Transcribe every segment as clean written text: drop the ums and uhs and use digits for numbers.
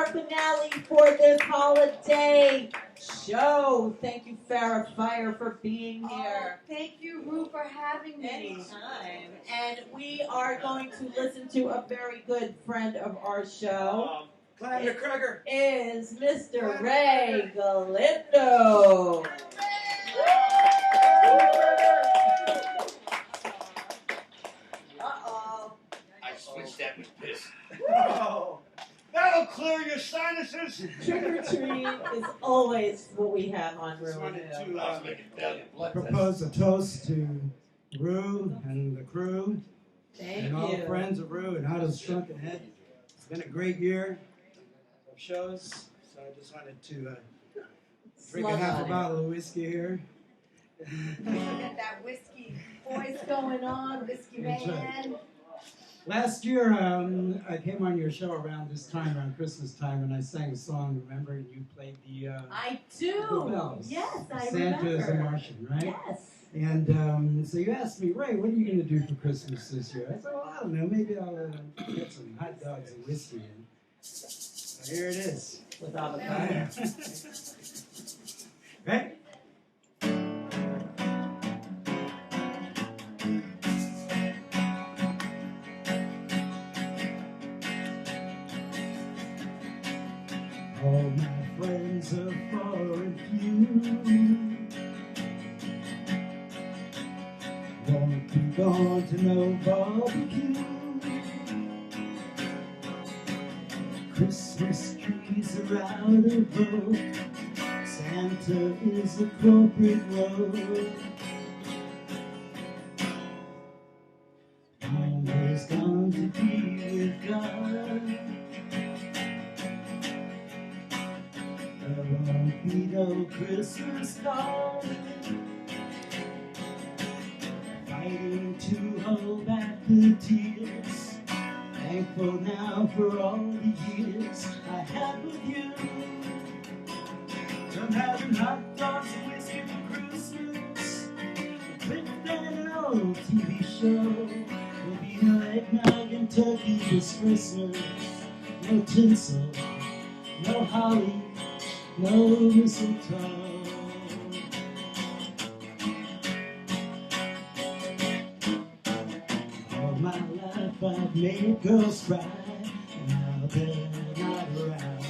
our finale for this holiday show. Thank you, Farrah Fire, for being here. Thank you, Rue, for having me. Anytime. And we are going to listen to a very good friend of our show. Galindo Kroger. Is Mr. Ray Galindo. Uh-oh. I switched that with piss. Oh, that'll clear your sinuses. Trick or treat is always what we have on Just Rue. wanted I was making blood tests. Propose a toast to Rue and the crew Thank and all you. friends of Rue and Otto's Shrunken Head. It's been a great year of shows, so I just wanted to drink a half a bottle of whiskey here. Get that whiskey voice going on, whiskey That's man. right. Last year, I came on your show around this time, around Christmas time, and I sang a song, remember? And you played the I do. the bells. Yes, I Santa remember. is a Martian, right? Yes. And so you asked me, Ray, what are you going to do for Christmas this year? I said, well, I don't know. Maybe I'll get some hot dogs and whiskey. And so here it is. With avocado. Right? All my friends are far and few. Won't be gone to no barbecue. Christmas trees are out of vogue. Santa is a corporate rogue. Always gone to be with God. There won't be no Christmas card. Fighting to hold back the tears. Thankful now for all the years I had with you. I'm having hot dogs and whiskey for Christmas. With an old TV show. There'll be no eggnog and turkey this Christmas. No tinsel, no holly, no mistletoe. All my life I've made girls cry, and now they're not around.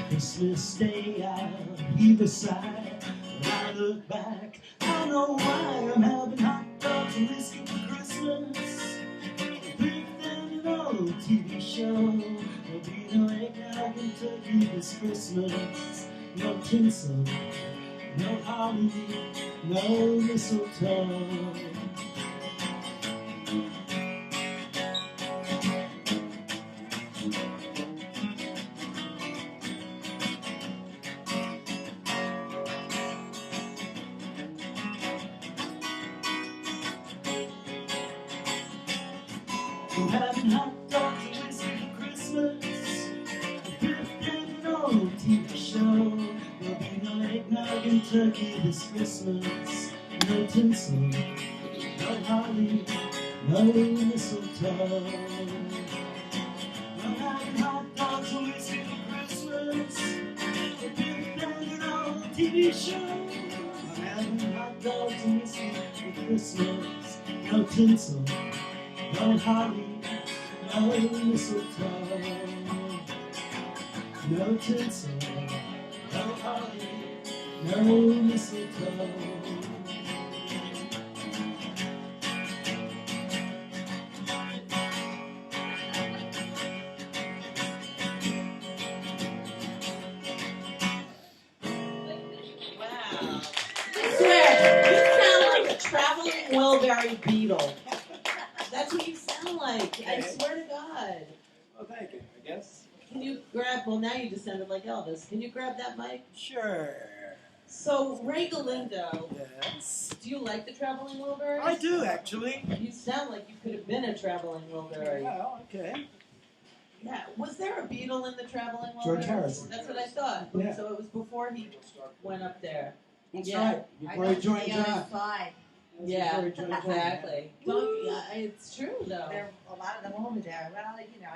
Christmas Day I'll heave a sigh. When I look back, I know why I'm having hot dogs and whiskey for Christmas. With an old TV show. There'll be no eggnog and turkey this Christmas. No tinsel, no holly, no mistletoe. I'm having hot dogs and whiskey for Christmas. With an old TV show. There'll be no eggnog and turkey this Christmas. No tinsel, no holly, no mistletoe. I'm having hot dogs and whiskey for Christmas. With an old TV show. I'm having hot dogs and whiskey for Christmas. No tinsel, no holly, no mistletoe. No tinsel, no holly, no mistletoe. Wow. I swear, you sound like a traveling Wilbury beetle. That's what you sound like. I swear to God. Well, thank you, I guess. Can you grab, well, now you just sounded like Elvis. Can you grab that mic? Sure. So, Ray Galindo, Yes. do you like the traveling Wilburys? I do, actually. You sound like you could have been a traveling Wilbury. Well, okay. Yeah. Was there a beetle in the traveling Wilbury? George Harrison. That's what I thought. Yeah. So it was before he went up there. That's Yeah. right. Before he joined on his John. side. Yeah, Before he joined exactly. It's true though. There are a lot of them over there. Well,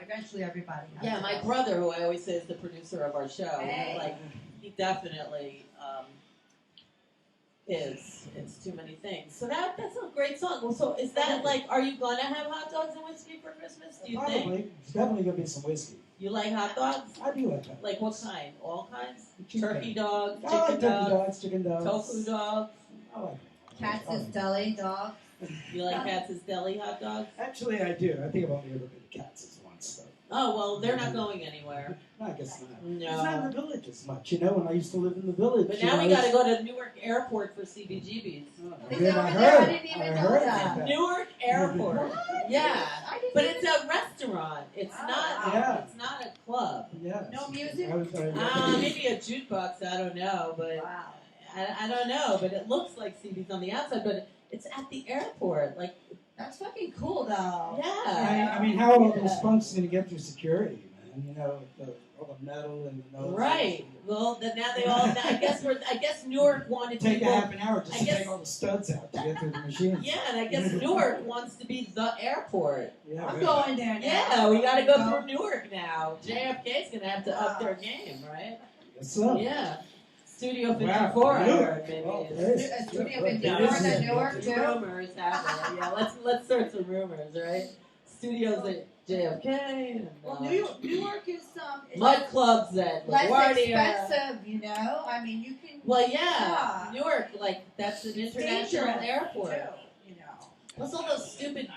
eventually everybody has Yeah, to my go. brother, who I always say is the producer of our show, Hey. like he definitely is. It's too many things. So that's a great song. Well, so is that like, are you gonna have hot dogs and whiskey for Christmas? Do you think? Probably. It's definitely gonna be some whiskey. You like hot dogs? I do like that. Like what kind? All kinds? Chicken. Turkey dogs, I like chicken turkey dogs, dogs, chicken dogs. tofu dogs. I like Katz's Deli dog. You like Katz's Deli hot dogs? Actually, I do. I think I've only ever been to Katz's once, though. Oh well, they're not going anywhere. No, I guess not. No. It's not in the village as much, when I used to live in the village. But now we got to go to Newark Airport for CBGBs. Is Yeah, it I over heard. there? I didn't even I know heard that. about that. Newark Airport. Yeah, I didn't but even- it's a restaurant. It's Oh, not. wow. It's not a club. Yes. No music? Maybe a jukebox. I don't know, but Wow. I don't know. But it looks like CB's on the outside, but it's at the airport. Like, That's fucking cool, though. yeah. I mean, how are all those punks going to get through security, man? All the metal and the nose. Right. Well, then now they all. I guess Newark wanted Take a people. half an hour just I to guess- take all the studs out to get through the machine. Yeah, and I guess Newark wants to be the airport. Yeah, I'm man. going there now. Yeah, we got to go through Newark now. JFK's gonna have to up their game, right? Guess so. Yeah. Studio Wow. 54, I Newark. heard, maybe. Oh, is- there is. A studio It 54 is. in Newark, too? Rumors have it. Yeah, let's start some rumors, right? Studios at JFK. And, Well, Newark is Mud clubs at less LaGuardia. expensive, I mean, you can. Well, yeah, Yeah. Newark, like that's an international dangerous, airport. Too, Plus all those stupid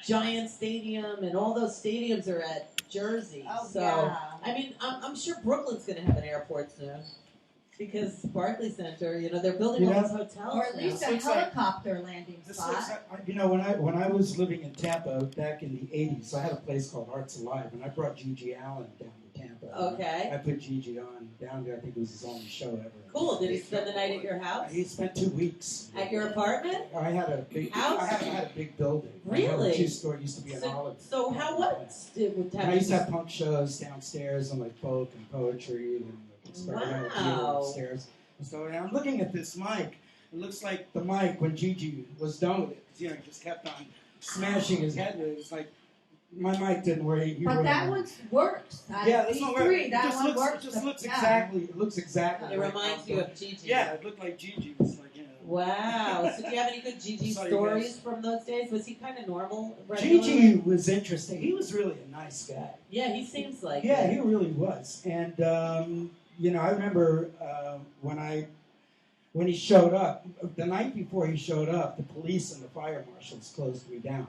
Giant Stadium and all those stadiums are at Jersey. Oh, so yeah. I mean, I'm sure Brooklyn's going to have an airport soon because Barclays Center, they're building all these hotels Or at now. least a Looks like- helicopter landing This spot. looks like, when I was living in Tampa back in the 80s, I had a place called Hearts Alive, and I brought GG Allin down to Tampa. Okay. I put GG on down there. I think it was his only show ever. Cool. Did he spend the night at your house? He spent 2 weeks. At your apartment? I had a big House? I had a big building. Really? I had a 2-story, used to be an So, olive. so how what would And I used to have punk shows downstairs and like folk and poetry and experimental theater Wow. upstairs. And so I'm looking at this mic. It looks like the mic when Gigi was done with it. 'Cause, he just kept on smashing his head with it. It's like my mic didn't work. But that one works. Yeah, this one works. Three, It that just one looks, works. it just looks yeah. exactly. It looks exactly. It like reminds how- you of Gigi. Yeah, it looked like Gigi was like Wow. So do you have any good Gigi Sorry, stories guys. from those days? Was he kind of normal? regularly? Gigi was interesting. He was really a nice guy. Yeah, he seems like Yeah, it. he really was. And I remember when he showed up, the night before he showed up, the police and the fire marshals closed me down.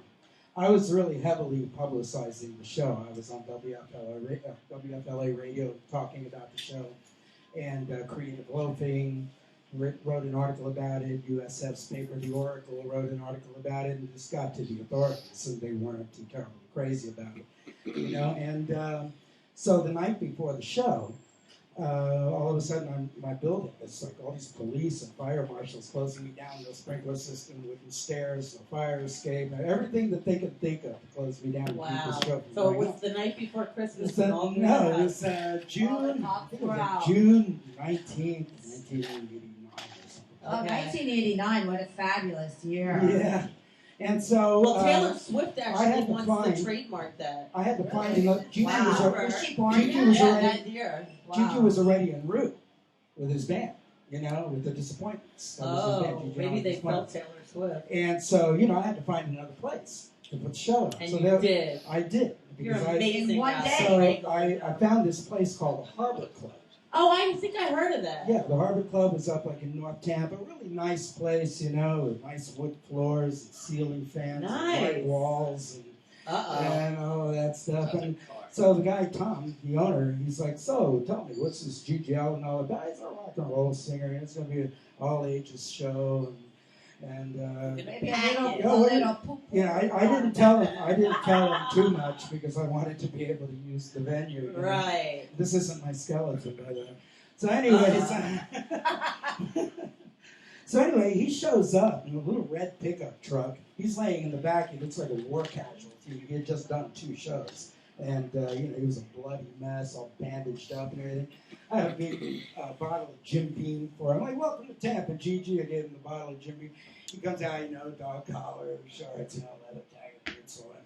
I was really heavily publicizing the show. I was on WFLA radio talking about the show, and Creative Loafing wrote an article about it. USF's paper, The Oracle, wrote an article about it, and this got to the authorities, and they weren't too terribly crazy about it, And so the night before the show, all of a sudden, on my building, it's like all these police and fire marshals closing me down, no sprinkler system, wooden stairs, no fire escape, everything that they could think of to close me down. and keep Wow. this show from So it going was on. the night before Christmas. It's and all through no, the it was All June. the cops I think it were was out. June 19th, 1989 or something. Oh, Okay. 1989, what a fabulous year. Yeah, and so Well, Taylor Swift I actually had to wants find- to trademark that. I had to find another. Gigi Wow. was, Was she born Gigi yet? was Yeah, already that year. Gigi was already en route with his band, with the Disappointments. That was his band, Oh, Gigi maybe Allin they felt Disappointments. Taylor Swift. And so, I had to find another place to put the show on. And so you there- did. I did. You're Because amazing. In one guy. day. So Great. I found this place called the Harbor Club. Oh, I think I heard of that. Yeah, the Harbor Club was up like in North Tampa. Really nice place, with nice wood floors and ceiling fans and Nice. white walls Uh-oh. and all of that stuff. And so the guy, Tom, the owner, he's like, so tell me, what's this GG Allin all about? He's a rock and roll singer, and it's going to be an all-ages show. And Maybe a little, Yeah, a what- little poop. I didn't tell him too much because I wanted to be able to use the venue. Right. This isn't my skeleton, by the way. So anyway, he shows up in a little red pickup truck. He's laying in the back. He looks like a war casualty. He had just done 2 shows. And, he was a bloody mess, all bandaged up and everything. I had a big bottle of Jim Beam for him. I'm like, welcome to Tampa, GG. I gave him the bottle of Jim Beam. He comes out, dog collar, shorts, leather jacket, and so on.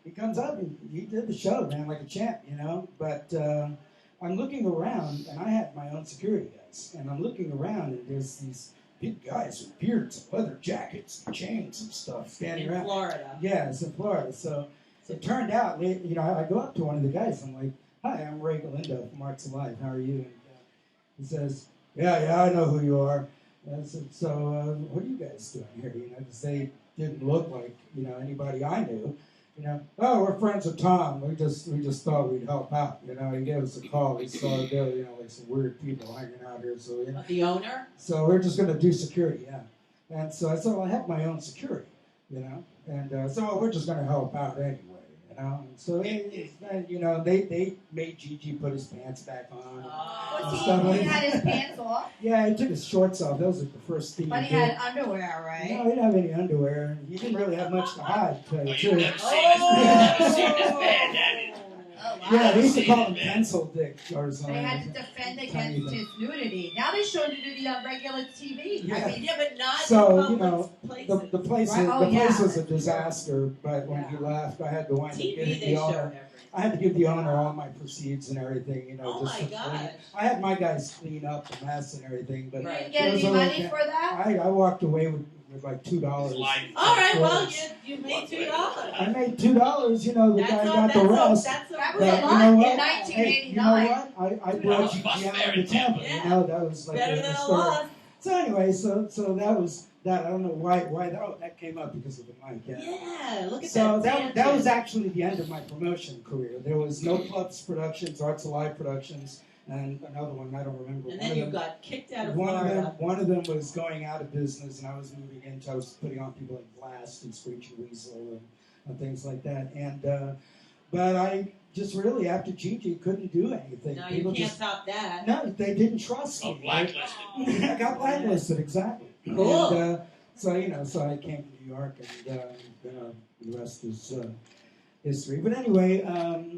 He comes up and he did the show, man, like a champ, But I'm looking around, and I had my own security guys. And I'm looking around, and there's these big guys with beards, and leather jackets, and chains and stuff standing around. In Florida. Yeah, it's in Florida. So it turned out, I go up to one of the guys. I'm like, hi, I'm Ray Galindo from Arts Alive. How are you? And he says, yeah, I know who you are. And I said, so what are you guys doing here? Because they didn't look like, anybody I knew. Oh, we're friends with Tom. We just thought we'd help out. He gave us a call. He saw there, like some weird people hanging out here. So The owner? So we're just going to do security, yeah. And so I said, well, I have my own security, And so we're just going to help out anyway, And so they made GG put his pants back on. He had his pants off? Yeah, he took his shorts off. That was like the first thing. But he had underwear, right? No, he didn't have any underwear. He didn't really have much to hide, to tell you the You've truth. never seen this man, have you? Oh, wow. Yeah, they used to call him pencil dick or something. They had to defend against his nudity. Now they show nudity on regular TV. Yeah. Yeah, but not So, in public places. The place, Right. the Oh, place yeah. was a disaster, but when he left, I had to wind up TV, giving they the show owner. everything. I had to give the owner all my proceeds and everything, Oh just my to clean. gosh. I had my guys clean up the mess and everything, but You Right. didn't get it was any all money okay. for that? I walked away with like $2. Life. All right, well, you made $2. I made $2. The guy got the rest. That was But a you lot know in what? 1989. Hey, you know what? I brought $2 must GG bear Allin in Tampa. Tampa. That was like Better a than a story. lot. So anyway, so that was that. I don't know why that came up because of the mic. Yeah, look at So that. that was actually the end of my promotion career. There was No Clubs Productions, Arts Alive Productions, and another one I don't remember. And One then of you them- got kicked out of one Florida. one of them was going out of business, and I was moving into. I was putting on people like Blast and Screechy Weasel and things like that. And but I just really after GG couldn't do anything. No, you People can't just top that. no, they didn't trust Oh, me. blacklisted. I got blacklisted exactly. Cool. And, so I came to New York, and the rest is history. But anyway,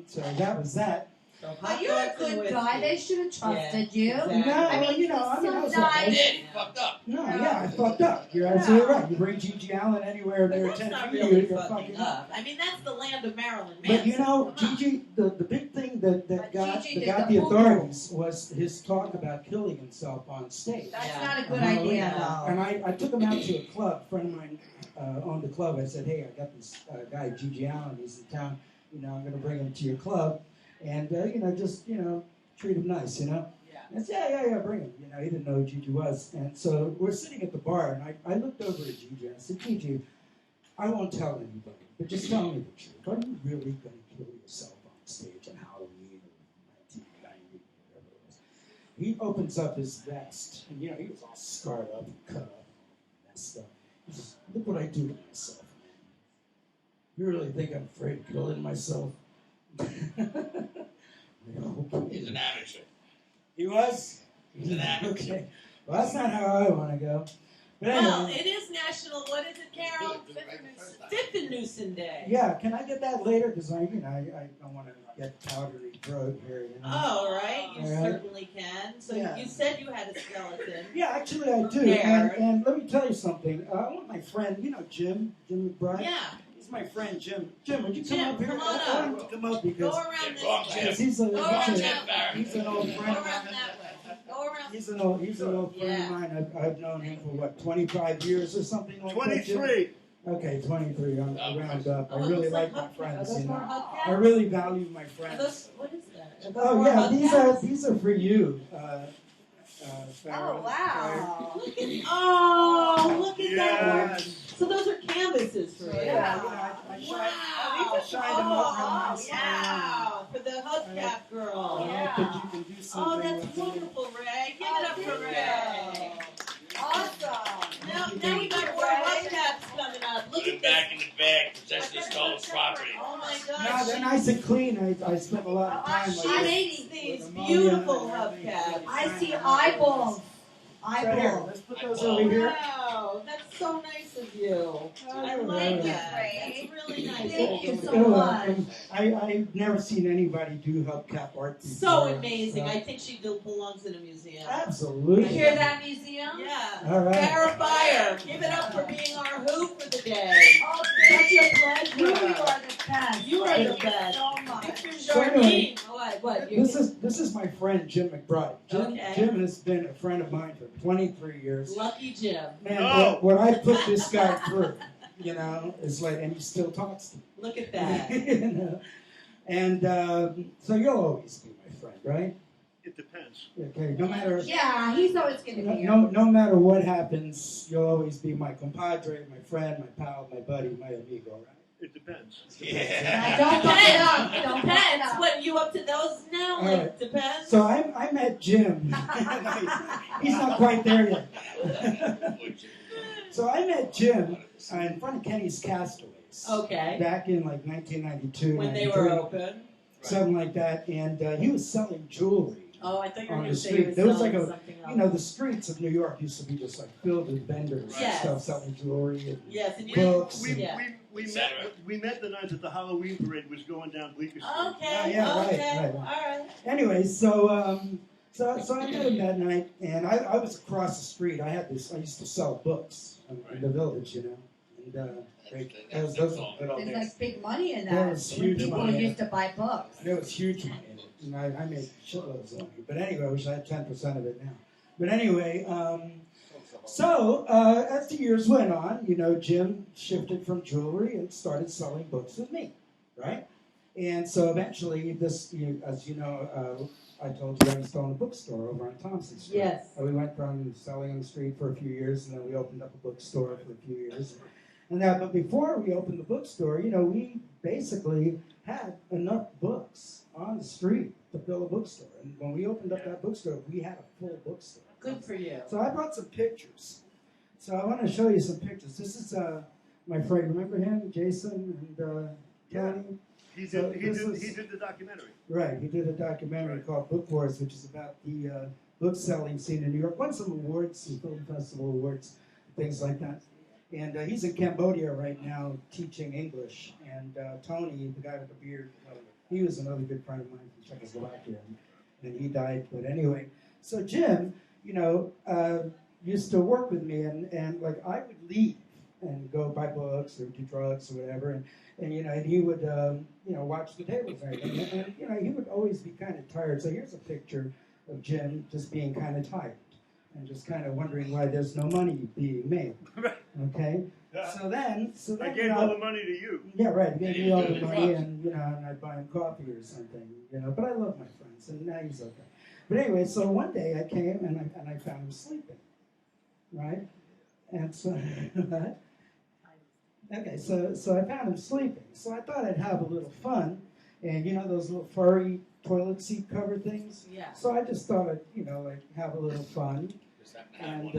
so that was that. So hot But you're a dogs and good whiskey. guy. They should have trusted you. exactly. No, I mean, I was sometimes- like, Yeah, he fucked up. no, yeah, I fucked up. You're absolutely right. You bring GG Allin anywhere But near that's 10 not feet, really you're fucking up. I mean, that's the land of Marilyn But Manson. Come on. GG, the big thing that But got GG did the the poo-poo. authorities was his talk about killing himself on stage. That's Yeah. not a good Oh, idea, yeah. And though. I took him out to a club. A friend of mine owned a club. I said, hey, I got this guy, GG Allin. He's in town. I'm going to bring him to your club. And, just, treat him nice, Yeah. And I said, yeah, bring him. He didn't know who GG was. And so we're sitting at the bar, and I looked over at GG, and I said, GG, I won't tell anybody, but just tell me the truth. Are you really going to kill yourself on stage on Halloween of 1990, whatever it was? He opens up his vest, and, he was all scarred up and cut up and messed up. He says, look what I do to myself, man. You really think I'm afraid of killing myself? He's an amateur. He was? He's an amateur. Okay. Well, that's not how I want to go. But anyway. Well, it is National, what is it, Carol? Fifth-and-Newson Day. Yeah, can I get that later? Because I don't want to get powdery throat here, Oh, all right, you All right. certainly can. So Yeah. you said you had a skeleton. Yeah, actually I do. There. And let me tell you something. I want my friend, Jim McBride. Yeah, He's my friend, Jim. Jim, would you come Jim, up here? come on I want him up. to come up go because around Yeah, this wrong, way. Jim. he's, Go around he's, that way. he's an old Go friend. around that way. Go around. He's an old friend Yeah. of mine. I've known him for what, 25 years or something like that. Jim? 23. Okay, 23. I'm Oh, round up. I Oh, it really looks like my hubcaps. friends. Are those more I hubcaps? really value my Are friends. those, what is that? Are those Oh more yeah, hubcaps? these are for you. Oh, Farrah. wow. Look at that. Yes. So those are canvases for you. Yeah. I Wow. shined them up real Oh, nice. yeah. For the hubcap girl. Yeah. But you can do Oh, something that's with it. wonderful, Ray. Give it up for Ray. Awesome. Now we got more hubcaps coming up. Look Put him at back this. in the bag, possession of stolen property. Oh my No, gosh. they're nice and clean. I spent a lot of time I like hate These With beautiful ammonia and everything. hubcaps. I see eyeballs. So here, Eyeballs. let's put those over here. Wow. Oh, that's so nice of you. I love Thank you, that. Ray. That's really nice. Thank you of so You're much. welcome. I've never seen anybody do hubcap art before. So amazing. so- I think she belongs in a museum. Absolutely. You hear that, museum? Yeah. All right. Verifier. Give it up for being our who for the day. Oh, Such a thank you. You pleasure. are the best. You are Thank the you best. so much. Pictures So are anyway, neat. What? This is my friend Jim McBride. Okay. Jim has been a friend of mine for 23 years. Lucky Jim. Man, No. what I put this guy through, is like, and he still talks to me. Look at that. you know? And so you'll always be my friend, right? It depends. Okay, no matter Yeah, he's always going to be here. no matter what happens, you'll always be my compadre, my friend, my pal, my buddy, my amigo, right? It depends. Yeah. Don't fuck it up. Don't fuck it Depends. up. What, you up to those now? All Like, right. depends. So I met Jim. He's not quite there yet. So I met Jim in front of Kenny's Castaways. Okay. Back in like 1992. When they 93, were open. something like that, and he was selling jewelry. Oh, I thought you were On going the to say street. you were There was selling like a- something else. You know, the streets of New York used to be just like filled with vendors and Yes. stuff selling jewelry and Yes, and you books. Yeah. We met the night that the Halloween parade was going down Bleecker Street. Okay, Yeah, right, okay, right. all right. Anyway, so I met him that night, and I was across the street. I used to sell books in the village, you know, and those were good old There's days. like big money in There that. was When huge people money. used to buy books. There was huge money in it, and I made shitloads of money. But anyway, I wish I had 10% of it now. But anyway, so as the years went on, Jim shifted from jewelry and started selling books with me, right? And so eventually, as you know, I told you I used to own a bookstore over on Thompson Street. Yes. We went from selling on the street for a few years, and then we opened up a bookstore for a few years. But before we opened the bookstore, we basically had enough books on the street to fill a bookstore. And when we opened up that bookstore, we had a full bookstore. Good for you. So I brought some pictures. So I want to show you some pictures. This is my friend. Remember him, Jason and County? He So did the documentary. Right. He did a documentary called Book Wars, which is about the book selling scene in New York. Won some awards, some film festival awards, things like that. And he's in Cambodia right now teaching English. And Tony, the guy with the beard, he was another good friend of mine from Czechoslovakia, and he died. But anyway, so Jim, used to work with me, and like I would leave and go buy books or do drugs or whatever, and he would watch the tables and everything, and he would always be kind of tired. So here's a picture of Jim just being kind of tired and just kind of wondering why there's no money being made. Right. Okay. So then I gave all the money to you. yeah, right. He gave me all the Yeah. money, and I'd buy him coffee or something, But I love my friends, and now he's okay. But anyway, so one day I came and I found him sleeping, right? And so, okay, so I found him sleeping. So I thought I'd have a little fun, and those little furry toilet seat cover things. Yeah. So I just thought I'd have a little fun, and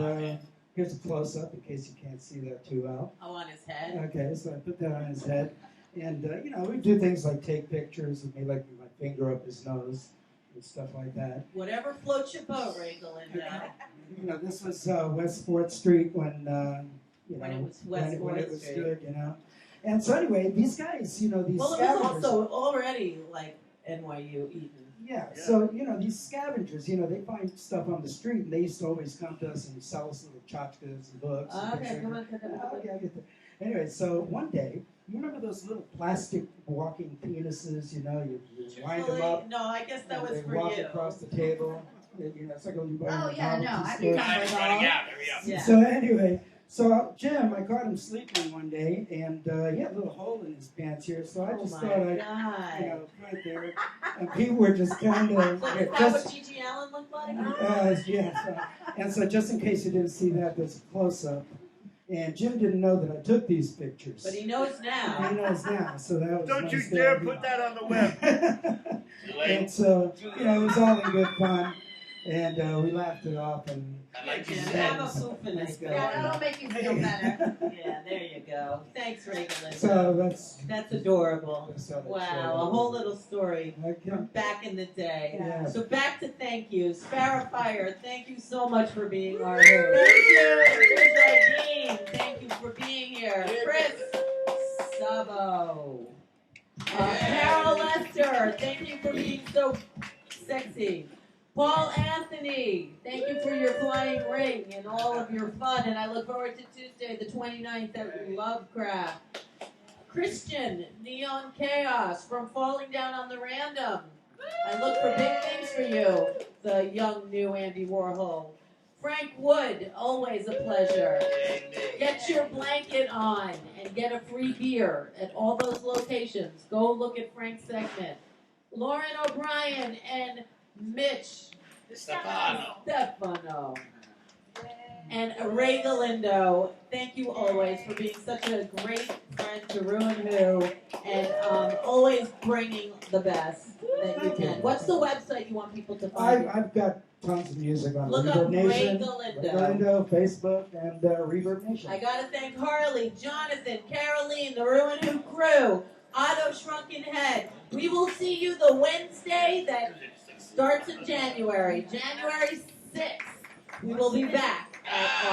here's a close up in case you can't see that too well. Oh, on his head. Okay, so I put that on his head, and we do things like take pictures of me, like with my finger up his nose and stuff like that. Whatever floats your boat, Ray Galindo. This was West 4th Street when When it was West when it 4th was Street. good, And so anyway, these guys, these Well, it was scavengers. also already like NYU Eaton. Yeah, Yeah. so, these scavengers, they find stuff on the street, and they used to always come to us and sell us little tchotchkes and books. and Okay, things come like on, come that. on. Okay, I get that. Anyway, so one day, you remember those little plastic walking penises, you wind them up, No, I guess that and was they for walk you. across the table. It's like when you buy Oh, a yeah, no, novelty I store. remember. Time is running out. Hurry up. Yeah. So anyway, so Jim, I caught him sleeping one day, and he had a little hole in his pants here, so I Oh just my thought I'd, God. right there, and people were just kind of, So is that just, what GG Allin looked like? so just in case you didn't see that, there's a close-up, and Jim didn't know that I took these pictures. But he knows now. He knows now, so that was Don't nice you to dare have put that on the web. And so, it was all in good fun. And we laughed it off. And I like you Yeah, said. have a poofing. Let's go. Yeah, that'll make you feel better. Yeah, there you go. Thanks, Regalin. So That's adorable. so that's, Wow, a whole little story Okay. from back in the day. Yeah. So back to thank yous. Farrah Fire, thank you so much for being our host. Thank you. Chris Dean, thank you for being here. Chris Sabo. Carol Lester, thank you for being so sexy. Paul Anthony, thank you for your flying ring and all of your fun. And I look forward to Tuesday, the 29th at Lovecraft. Christian, Neon Chaos from Falling Down on the Random. I look for big things for you, the young new Andy Warhol. Frank Wood, always a pleasure. Get your blanket on and get a free beer at all those locations. Go look at Frank's segment. Lauren O'Brien and Mitch Stefano. And Ray Galindo, thank you always for being such a great friend to Ruin Who and always bringing the best that you can. What's the website you want people to find? I've got tons of music on Look Reverb up Ray Nation, Galindo. Galindo, Facebook, and Reverb Nation. I gotta thank Harley, Jonathan, Caroline, the Ruin Who crew, Otto Shrunken Head. We will see you the Wednesday that starts in January, January 6th. We will be back at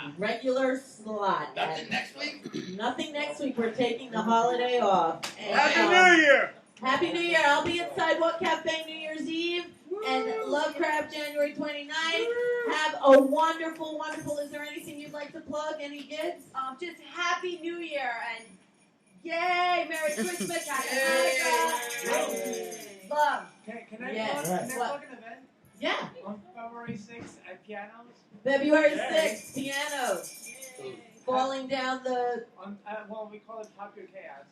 our regular slot. Nothing next week? Nothing next week. We're taking the holiday off. And, Happy New Year! Happy New Year. I'll be at Sidewalk Cafe New Year's Eve and Lovecraft January 29th. Have a wonderful, wonderful. Is there anything you'd like to plug? Any gigs? Just Happy New Year and yay, Merry Christmas, Happy Hanukkah. Love. Can I Yes. plug, can I What? plug an event Yeah. on February 6th at Pianos? February Yes. 6th, pianos. Falling down the Well, we call it Pop Your Chaos.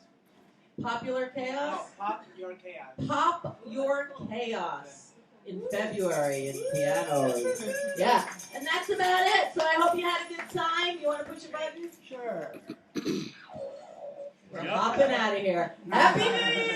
popular chaos. No, Pop Your Chaos. Pop Your Chaos in February in pianos. Yeah. And that's about it. So I hope you had a good time. You want to push a button? Sure. We're hopping out of here. Happy New Year!